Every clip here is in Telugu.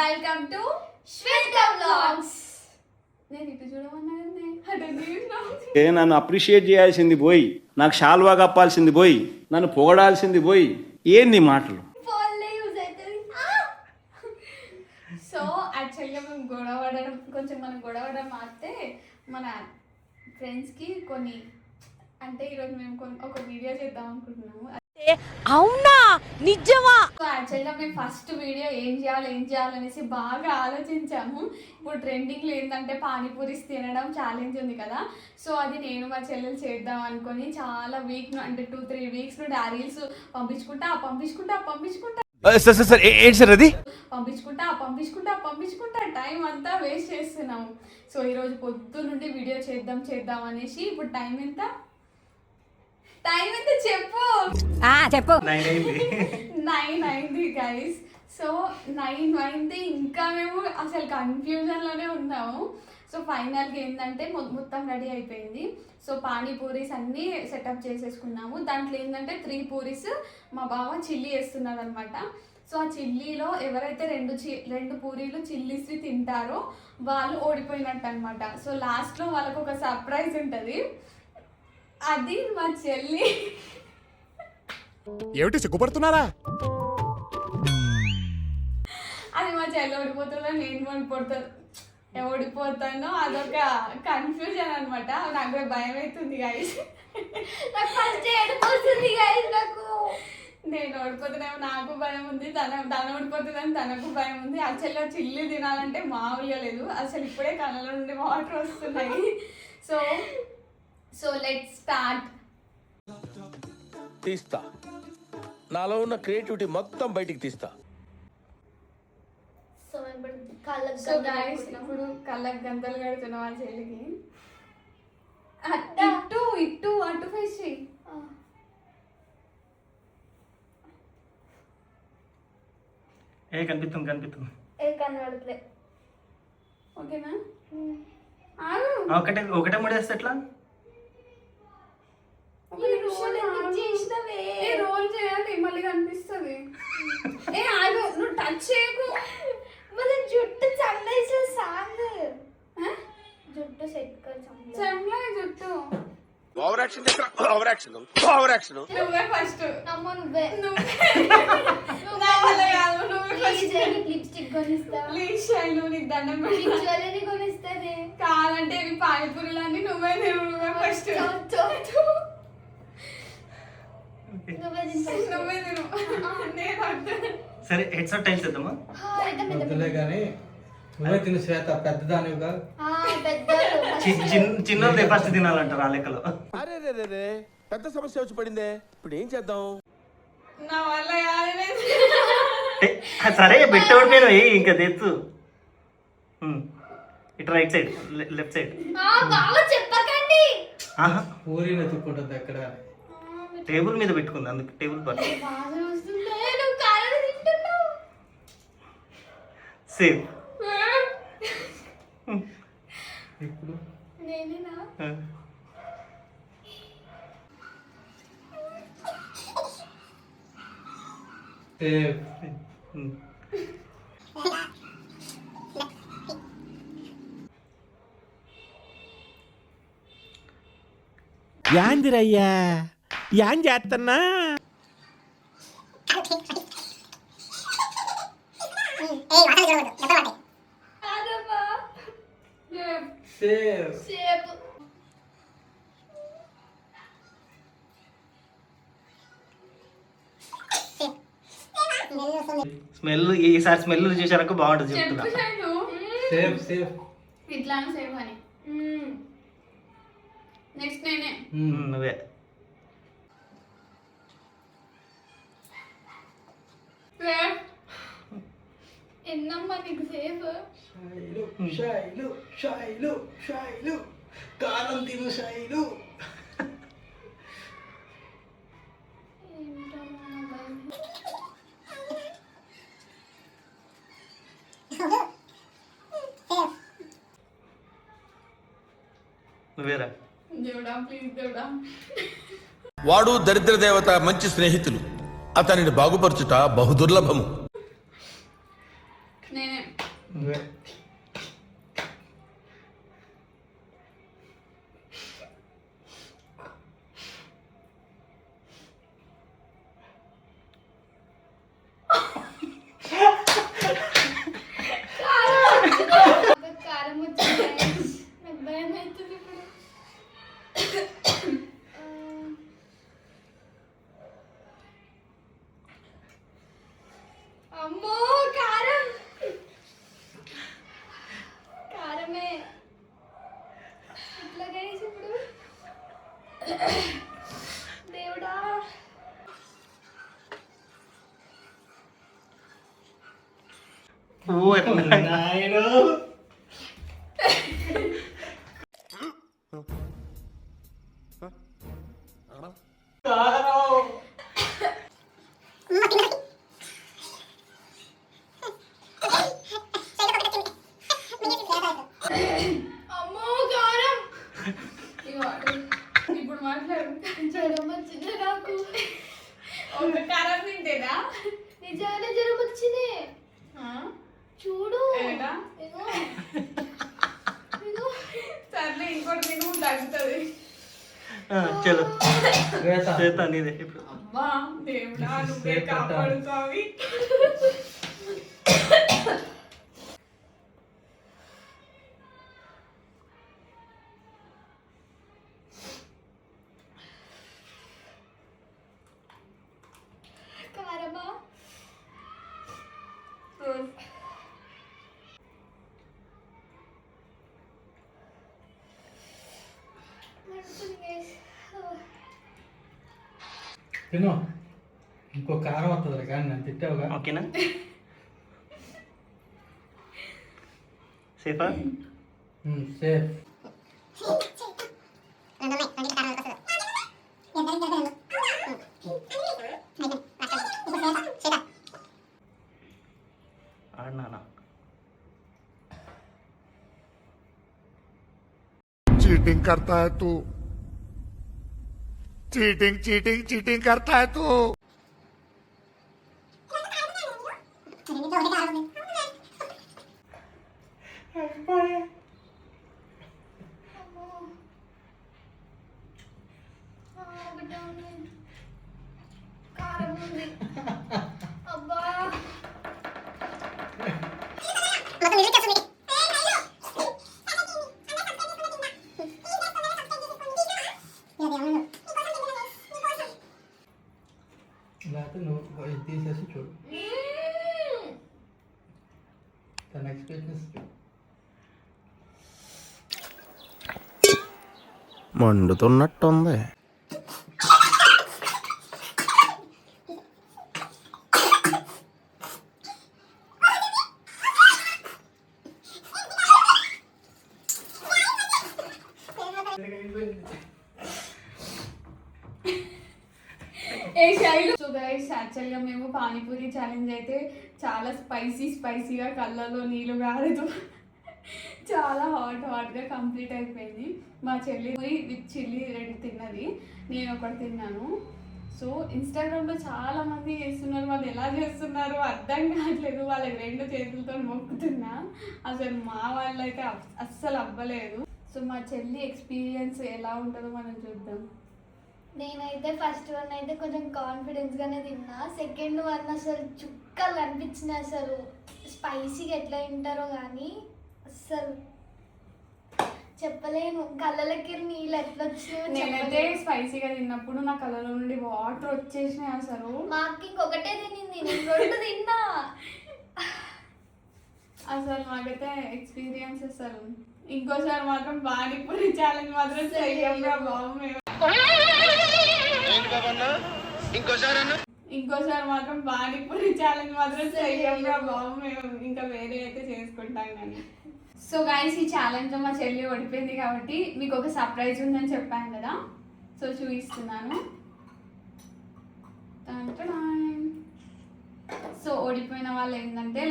Welcome to Shweta vlogs. నేను ఇటు చూడమన్నానే నన్ను అప్రిషియేట్ చేయాల్సింది పోయి, నాకు షాల్వా కప్పాల్సింది పోయి, నన్ను పొగడాల్సింది పోయి, ఏంది మాటలు? సో యాక్చువల్గా మేము మనం గొడవడం ఆడితే మన ఫ్రెండ్స్కి కొన్ని అంటే ఈరోజు మేము ఒక వీడియో చేద్దాం అనుకుంటున్నాము. అవునా నిజమా? యాక్చువల్గా మేము ఫస్ట్ వీడియో ఏం చేయాలనేసి బాగా ఆలోచించాము. ఇప్పుడు ట్రెండింగ్లో ఏంటంటే పానీపూరీస్ తినడం ఛాలెంజ్ ఉంది కదా, సో అది నేను మా చెల్లెలు చేద్దాం అనుకొని చాలా అంటే 2-3 వీక్స్ నుండి ఆ రీల్స్ పంపించుకుంటా టైం అంతా వేస్ట్ చేస్తున్నాము. సో ఈరోజు పొద్దు నుండి వీడియో చేద్దాం అనేసి ఇప్పుడు టైం ఎంత చెప్పు. 9 అయింది గైస్. సో 9 అయింది, ఇంకా మేము అసలు కన్ఫ్యూజన్లోనే ఉన్నాము. సో ఫైనల్గా ఏంటంటే మొత్తం రెడీ అయిపోయింది. సో పానీపూరీస్ అన్నీ సెటప్ చేసేసుకున్నాము. దాంట్లో ఏంటంటే 3 పూరీస్ మా బావ చిల్లీ వేస్తున్నారు అనమాట. సో ఆ చిల్లీలో ఎవరైతే 2 పూరీలు చిల్లీస్ తింటారో వాళ్ళు ఓడిపోయినట్టు అనమాట. సో లాస్ట్లో వాళ్ళకు ఒక సర్ప్రైజ్ ఉంటుంది. అది మా చెల్లి. ఏమిటి సిగ్గుపడుతున్నారా? అది మా చెల్లి ఓడిపోతుందో నేను ఓడిపోతానో అదొక కన్ఫ్యూజన్ అనమాట. నాకు భయం అవుతుంది గైస్. నేను ఓడిపోతున్నామో నాకు భయం ఉంది, తన ఓడిపోతుందని తనకు భయం ఉంది. యాక్చువల్గా చిల్లి తినాలంటే మామూలుగా లేదు, అసలు ఇప్పుడే కళ్ళ నుండి వాటర్ వస్తున్నాయి. So let's start. తీస్తా, నాలో ఉన్న క్రియేటివిటీ మొత్తం బయటికి తీస్తా. సో గైస్ ఇప్పుడు కళ్ళకు గంతలు కడుతున్నా వాళ్ళ చెల్లికి. ఇటు అటు ఫేస్ చెయ్యి. కనిపిస్తుంది. ఓకేనా? ఒకటే ముడేస్తే ఎట్లా? రోల్ చేయాలి, మళ్ళీ కనిపిస్తుంది. నువ్వు టచ్ చేయకు. జుట్టు చండేసిన సాంగ్ జుట్టు సెట్ జుట్టు ఓవర్ యాక్షన్ నువ్వే ఫస్ట్. నువ్వే లిప్స్టిక్ కొనిస్తా, నీకు దండం జ్యువెలరీ కొనిస్తానే. కావాలంటే ఇవి పానీపూరీలన్నీ నువ్వే ఫస్ట్. నువ్వే తిను. సరే హెడ్సెట్ టైం చేద్దామా? కానీ నువ్వే తిను శ్వేత, పెద్దదానివిగా. చిన్నదే ఫస్ట్ తినాలంటారు ఆ లెక్కలో. అరే రే పెద్ద సమస్య వచ్చి పడిందే, ఇప్పుడు ఏం చేద్దాం? నా వల్ల సరే పెట్టేవాడు నేను ఇంకా తెచ్చు. ఇటు రైట్ సైడ్, లెఫ్ట్ సైడ్. చెప్పకండి. పూరి వెతుక్కుంటుంది ఎక్కడ. టేబుల్ మీద పెట్టుకుంది, అందుకు టేబుల్ పట్టు. సేమ్ ఇప్పుడు యాందిరయ్యా యాం చేస్తున్నా? స్మెల్ ఈసారి స్మెల్ చూసారక బాగుంటుంది చెప్తున్నా. ఇట్లా సేఫ్ అని. నెక్స్ట్ నేనే. నువ్వే. ఎన్నమ్మా నీకు సేఫ్? షాయిలు కారం తిను షాయిలు. నువ్వేరా? దేవుడా ప్లీజ్ దేవుడా. వాడు దరిద్ర దేవత మంచి స్నేహితులు, అతనిని బాగుపరచుట బహుదుర్లభము. నేనే నువ్వే నాకు కారం వచ్చింది guys. నాకు భయం అవుతుంది ఇప్పుడు. అమ్మో కారం కారమే ఇట్లా గైస్ ఇప్పుడు దేవుడా నాయను కారం అమ్మో కారం ఇగో, ఇప్పుడు మాట్లాడు. జ్వరం వచ్చింది నాకు ఒక కారం తింటేనా? నిజంగానే జ్వరం వచ్చింది ఆ? చూడు ఏడా? ఇగో. ఇగో. సర్లే ఇంకోటి తిను తగ్గుతుంది. చలో శ్వేత చేతా నీదే ఇప్పుడు అమ్మా దేవుడా నువ్వే కాపాడు స్వామి. కారమా మండుతుంది guys. తిను ఇంకో కారం వస్తుంది కానీ నన్ను తిట్టావుగా ఓకేనా సేఫా సేఫ్ ఆడినానా चीटिंग करता है तू चीटिंग चीटिंग चीटिंग करता है तू అమ్మో. ఒకటే ఉంది. కారం ఉంది. అబ్బా లేకపోతే నువ్వు ఇది తీసేసి చూడు మ్మ్. తన ఎక్స్పీరియన్స్ చూడు మండుతున్నట్టుంది. ఏ శైలు. సో గైస్ యాక్చువల్గా మేము పానీపూరి ఛాలెంజ్ అయితే చాలా స్పైసీగా కళ్ళలో నీళ్ళు గారుతూ చాలా హాట్గా కంప్లీట్ అయిపోయింది. మా చెల్లి పోయి విత్ చిల్లీ రెడీ తిన్నది, నేను ఒకటి తిన్నాను. సో ఇన్స్టాగ్రామ్లో చాలా మంది చేస్తున్నారు, వాళ్ళు ఎలా చేస్తున్నారో అర్థం కావట్లేదు. వాళ్ళకి 2 చేతులతో మొక్కుతున్నా, అసలు మా వాళ్ళు అయితే అస్సలు అవ్వలేదు. సో మా చెల్లి ఎక్స్పీరియన్స్ ఎలా ఉంటుందో మనం చూద్దాం. నేనైతే ఫస్ట్ వన్ అయితే కొంచెం కాన్ఫిడెన్స్ గానే తిన్నా. సెకండ్ వన్ అసలు చుక్కలు అనిపించినాయి. అసలు స్పైసీగా ఎట్లా తింటారో కానీ అస్సలు చెప్పలేను. కళ్ళలకి నీళ్ళు ఎట్లా వచ్చినాయో నేనైతే చెప్పలేను. స్పైసీగా తిన్నప్పుడు నా కళ్ళలో నుండి వాటర్ వచ్చేసినాయి అసలు. మా అక్క ఇంకొకటే తినింది, నేను 2 తిన్నా. అసలు నాకైతే ఎక్స్పీరియన్స్ అసలు ఇంకోసారి మాత్రం పానీపూరి ఛాలెంజ్ మాత్రం చెయ్యంరా బాబు మేము. ఇంకోసారి మాత్రం పానీపూరి ఛాలెంజ్ మాత్రం చెయ్యంరా బాబు మేము, ఇంకా వేరే అయితే చేసుకుంటాం కానీ. సో గైస్ ఈ ఛాలెంజ్లో మా చెల్లి ఓడిపోయింది కాబట్టి మీకు ఒక సర్ప్రైజ్ ఉందని చెప్పాను కదా, సో చూపిస్తున్నాను. సో ఓడిపోయిన వాళ్ళు ఏంటంటే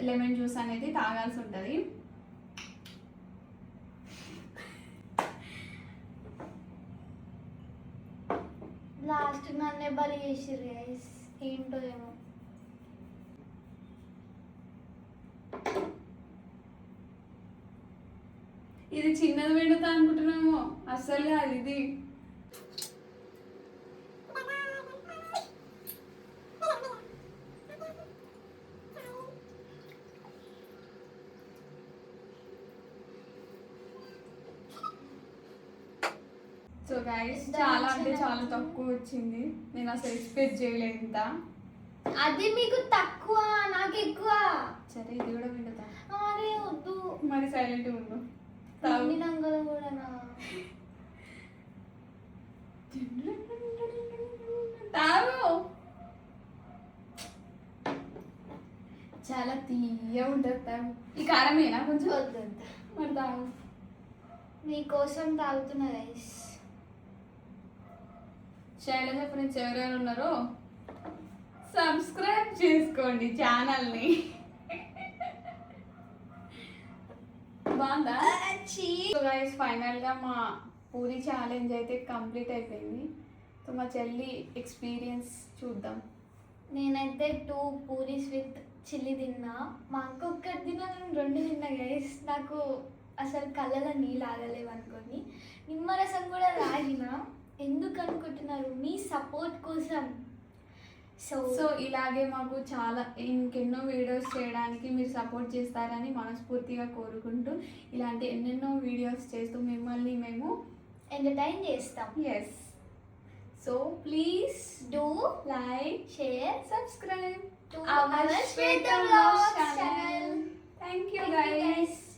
లెమన్ జ్యూస్ అనేది తాగాల్సి ఉంటుంది. లాస్ట్ నన్నే బలి చేసిర్రు గైస్, ఏంటో ఏమో. ఇది చిన్నది పెడతా అనుకుంటున్నాము, అస్సలు కాదు ఇది. సో గైస్ చాలా అంటే చాలా తక్కువ వచ్చింది, నేను అసలు ఎక్స్పెక్ట్ చేయలేదు ఇంత. అది మీకు తక్కువ, నాకు ఎక్కువ. సరే ఇది కూడా పిండుతా. అరే వద్దు, మరి సైలెంట్ ఉండు. నంగలు కూడా తాగు. చాలా తీయ ఉంటుంది తాగు. ఈ కారమేనా కొంచెం? వద్దు. మరి తాగు. మీకోసం తాగుతున్నా గైస్. శైలజ ఫ్రెండ్స్ ఎవరెవరు ఉన్నారో సబ్స్క్రైబ్ చేసుకోండి ఛానల్ని. బాగుందా? సో గైస్ ఫైనల్గా మా పూరి ఛాలెంజ్ అయితే కంప్లీట్ అయిపోయింది. సో మా చెల్లి ఎక్స్పీరియన్స్ చూద్దాం. నేనైతే 2 పూరీస్ విత్ చిల్లీ తిన్నా. మా అక్క ఒక్కటి తిన్నా, నేను 2 తిన్నా గైస్. నాకు అసలు కళ్ళలో నీళ్ళు ఆగలేవు అనుకోని నిమ్మరసం కూడా తాగిన. ఎందుకు అనుకుంటున్నారు? మీ సపోర్ట్ కోసం. సో ఇలాగే మాకు చాలా ఇంకెన్నో వీడియోస్ చేయడానికి మీరు సపోర్ట్ చేస్తారని మనస్ఫూర్తిగా కోరుకుంటూ ఇలాంటి ఎన్నెన్నో వీడియోస్ చేస్తూ మిమ్మల్ని మేము ఎంటర్టైన్ చేస్తాం. Yes. So please do like, share, subscribe to our our Shweta Shweta Vlogs Vlogs channel. channel. Thank you Thank you, guys. guys.